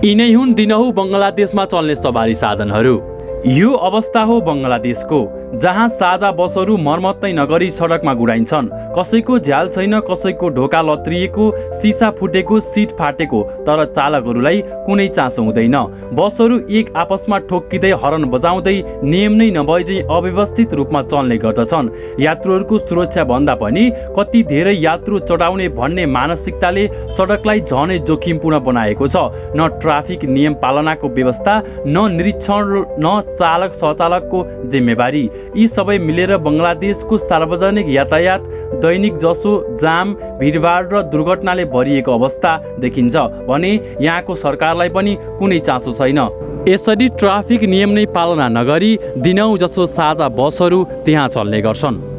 यिनै हुन् दिनहुँ बङ्गलादेशमा चल्ने सवारी साधनहरू। यो अवस्था हो बङ्गलादेशको, जहाँ साझा बसहरू मर्मत नै नगरी सडकमा गुडाइन्छन्। कसैको झ्याल छैन, कसैको ढोका लत्रिएको, सिसा फुटेको, सिट फाटेको, तर चालकहरूलाई कुनै चासो हुँदैन। बसहरू एक आपसमा ठोक्किँदै हर्न बजाउँदै नियम नै नभएझै अव्यवस्थित रूपमा चल्ने गर्दछन्। यात्रुहरूको सुरक्षा भन्दा पनि कति धेरै यात्रु चढाउने भन्ने मानसिकताले सडकलाई झनै जोखिमपूर्ण बनाएको छ। न ट्राफिक नियम पालनाको व्यवस्था, न निरीक्षण, न चालक सचालकको जिम्मेवारी। यी सबै मिलेर बङ्गलादेशको सार्वजनिक यातायात दैनिक जसो जाम, भिडभाड र दुर्घटनाले भरिएको अवस्था देखिन्छ भने यहाँको सरकारलाई पनि कुनै चासो छैन। यसरी ट्राफिक नियम नै पालना नगरी दिनौँ जसो साझा बसहरू त्यहाँ चल्ने गर्छन्।